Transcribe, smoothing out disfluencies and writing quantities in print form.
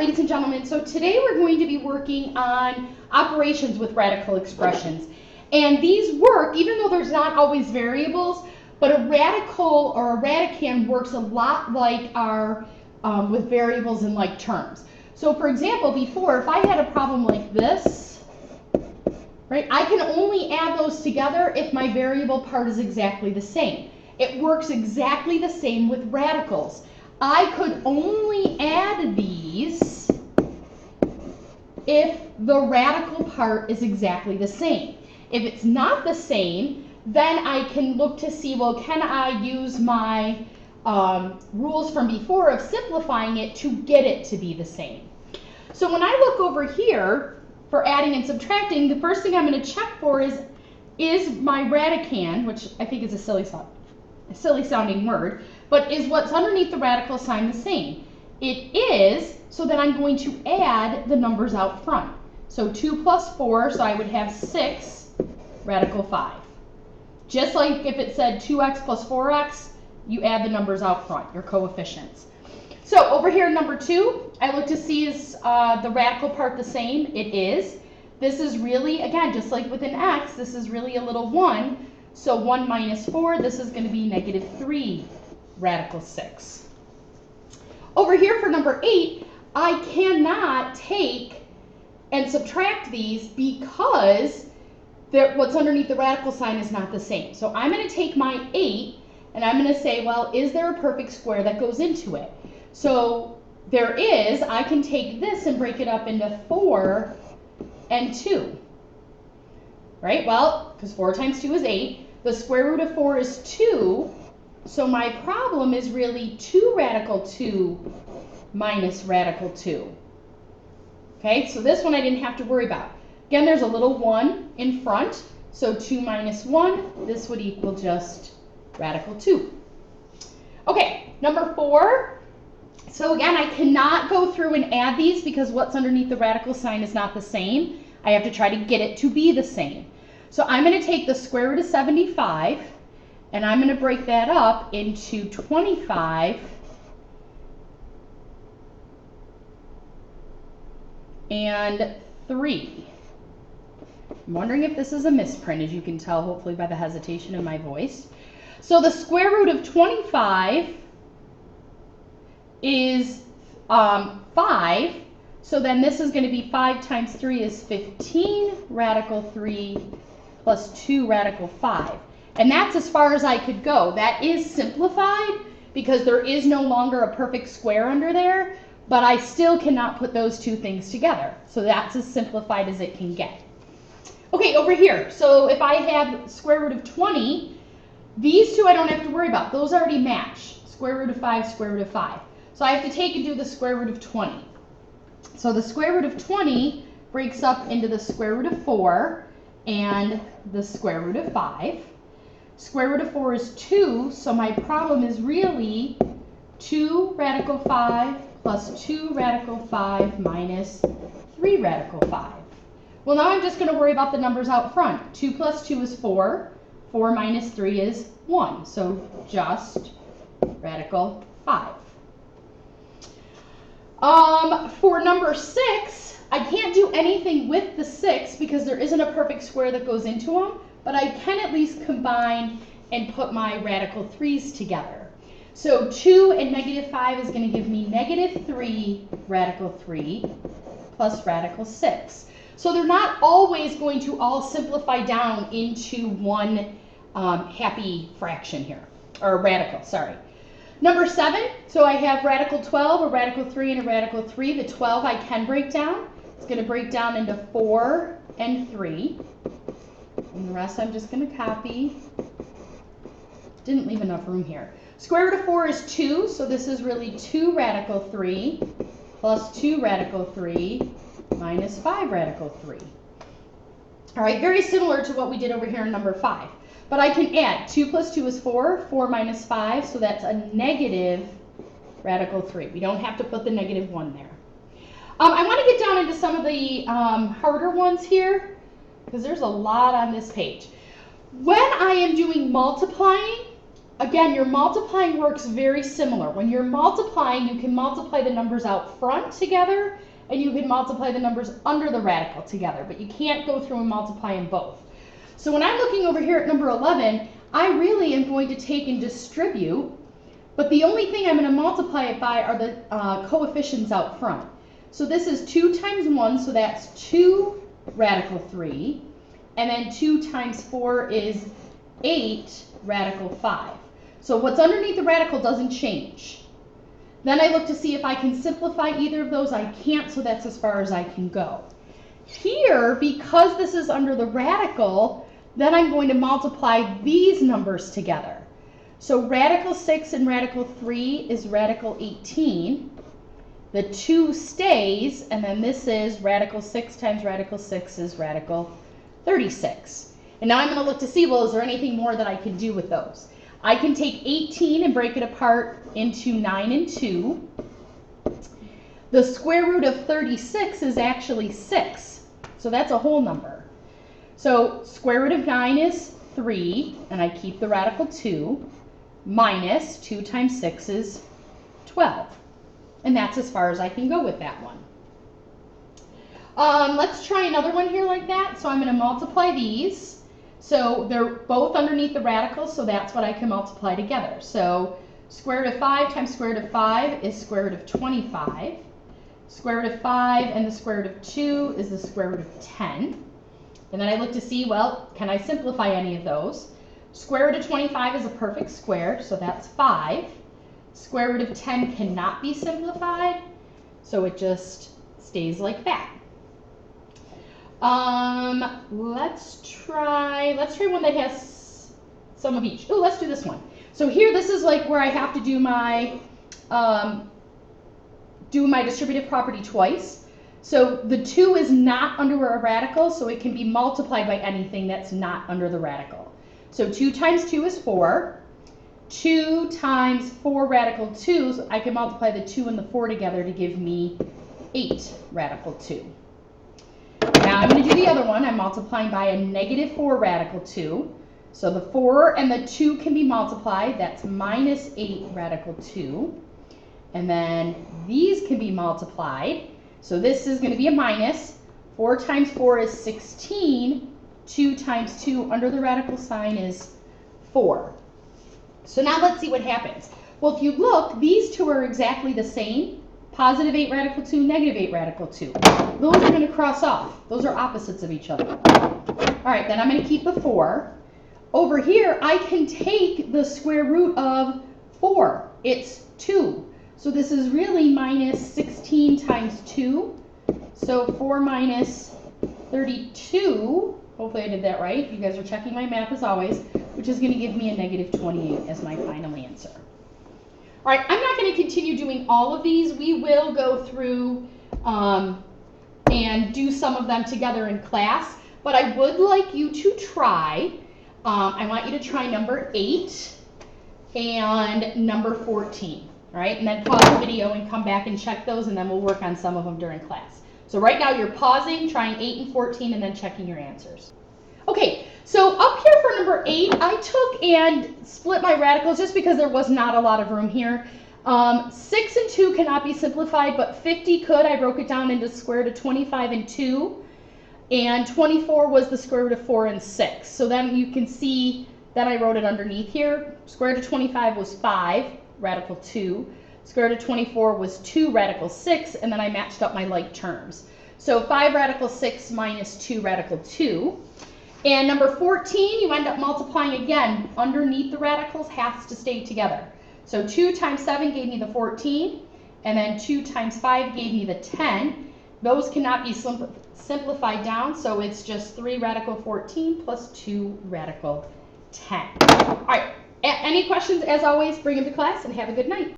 ladies and gentlemen, so today we're going to be working on operations with radical expressions. And these work, even though there's not always variables, but a radical or a radicand works a lot like our, with variables in like terms. So for example, before, if I had a problem like this, right, I can only add those together if my variable part is exactly the same. It works exactly the same with radicals. I could only add these if the radical part is exactly the same. If it's not the same, then I can look to see, well, can I use my rules from before of simplifying it to get it to be the same. So when I look over here for adding and subtracting, the first thing I'm going to check for is my radicand, which I think is a silly sounding word, but is what's underneath the radical sign the same? It is, so then I'm going to add the numbers out front. So 2 plus 4, so I would have 6 radical 5. Just like if it said 2x plus 4x, you add the numbers out front, your coefficients. So over here in number 2, I look to see is the radical part the same? It is. This is really, again, just like with an x, this is really a little 1. So 1 minus 4, this is going to be negative 3 radical 6. Over here for number 8, I cannot take and subtract these because what's underneath the radical sign is not the same. So I'm going to take my 8 and I'm going to say, well, is there a perfect square that goes into it? So there is. I can take this and break it up into 4 and 2. Right? Well, because 4 times 2 is 8. The square root of 4 is 2. So my problem is really 2 radical 2 minus radical 2. Okay, so this one I didn't have to worry about. Again, there's a little 1 in front. So 2 minus 1, this would equal just radical 2. Okay, number 4. So again, I cannot go through and add these because what's underneath the radical sign is not the same. I have to try to get it to be the same. So I'm going to take the square root of 75 and I'm going to break that up into 25 and 3. I'm wondering if this is a misprint, as you can tell hopefully by the hesitation in my voice. So the square root of 25 is 5. So then this is going to be 5 times 3 is 15 radical 3 plus 2 radical 5. And that's as far as I could go. That is simplified because there is no longer a perfect square under there, but I still cannot put those two things together. So that's as simplified as it can get. Okay, over here. So if I have square root of 20, these two I don't have to worry about. Those already match. Square root of 5, square root of 5. So I have to take and do the square root of 20. So the square root of 20 breaks up into the square root of 4 and the square root of 5. Square root of 4 is 2, so my problem is really 2 radical 5 plus 2 radical 5 minus 3 radical 5. Well, now I'm just going to worry about the numbers out front. 2 plus 2 is 4. 4 minus 3 is 1, so just radical 5. For number 6, I can't do anything with the 6 because there isn't a perfect square that goes into them, but I can at least combine and put my radical 3's together. So 2 and negative 5 is going to give me negative 3 radical 3 plus radical 6. So they're not always going to all simplify down into one happy fraction here, or radical, sorry. Number 7, so I have radical 12, a radical 3, and a radical 3. The 12 I can break down. It's going to break down into 4 and 3. And the rest I'm just going to copy. Didn't leave enough room here. Square root of 4 is 2, so this is really 2 radical 3 plus 2 radical 3 minus 5 radical 3. All right, very similar to what we did over here in number 5. But I can add 2 plus 2 is 4, 4 minus 5, so that's a negative radical 3. We don't have to put the negative 1 there. I want to get down into some of the harder ones here, because there's a lot on this page. When I am doing multiplying, again, your multiplying works very similar. When you're multiplying, you can multiply the numbers out front together, and you can multiply the numbers under the radical together, but you can't go through and multiply them both. So when I'm looking over here at number 11, I really am going to take and distribute, but the only thing I'm going to multiply it by are the coefficients out front. So this is 2 times 1, so that's 2 radical 3, and then 2 times 4 is 8 radical 5. So what's underneath the radical doesn't change. Then I look to see if I can simplify either of those. I can't, so that's as far as I can go. Here, because this is under the radical, then I'm going to multiply these numbers together. So radical 6 and radical 3 is radical 18. The 2 stays, and then this is radical 6 times radical 6 is radical 36. And now I'm going to look to see, well, is there anything more that I can do with those? I can take 18 and break it apart into 9 and 2. The square root of 36 is actually 6, so that's a whole number. So square root of 9 is 3, and I keep the radical 2, minus 2 times 6 is 12. And that's as far as I can go with that one. Let's try another one here like that. So I'm going to multiply these. So they're both underneath the radical, so that's what I can multiply together. So square root of 5 times square root of 5 is square root of 25. Square root of 5 and the square root of 2 is the square root of 10. And then I look to see, well, can I simplify any of those? Square root of 25 is a perfect square, so that's 5. Square root of 10 cannot be simplified, so it just stays like that. Let's try one that has some of each. Oh, let's do this one. So here, this is like where I have to do my distributive property twice. So the 2 is not under a radical, so it can be multiplied by anything that's not under the radical. So 2 times 2 is 4. 2 times 4 radical 2, so I can multiply the 2 and the 4 together to give me 8 radical 2. Now I'm going to do the other one. I'm multiplying by a negative 4 radical 2. So the 4 and the 2 can be multiplied. That's minus 8 radical 2. And then these can be multiplied. So this is going to be a minus. 4 times 4 is 16. 2 times 2 under the radical sign is 4. So now let's see what happens. Well, if you look, these two are exactly the same. Positive 8 radical 2, negative 8 radical 2. Those are going to cross off. Those are opposites of each other. All right, then I'm going to keep the 4. Over here, I can take the square root of 4. It's 2. So this is really minus 16 times 2. So 4 minus 32. Hopefully I did that right. You guys are checking my math as always, which is going to give me a negative 28 as my final answer. All right, I'm not going to continue doing all of these. We will go through and do some of them together in class, but I would like you to try, I want you to try number 8 and number 14, all right? And then pause the video and come back and check those, and then we'll work on some of them during class. So right now you're pausing, trying 8 and 14, and then checking your answers. Okay, so up here for number 8, I took and split my radicals just because there was not a lot of room here. 6 and 2 cannot be simplified, but 50 could. I broke it down into square root of 25 and 2, and 24 was the square root of 4 and 6. So then you can see that I wrote it underneath here. Square root of 25 was 5, radical 2. Square root of 24 was 2, radical 6, and then I matched up my like terms. So 5 radical 6 minus 2 radical 2. And number 14, you end up multiplying again. Underneath the radicals has to stay together. So 2 times 7 gave me the 14, and then 2 times 5 gave me the 10. Those cannot be simplified down, so it's just 3 radical 14 plus 2 radical 10. All right, any questions? As always, bring them to class and have a good night.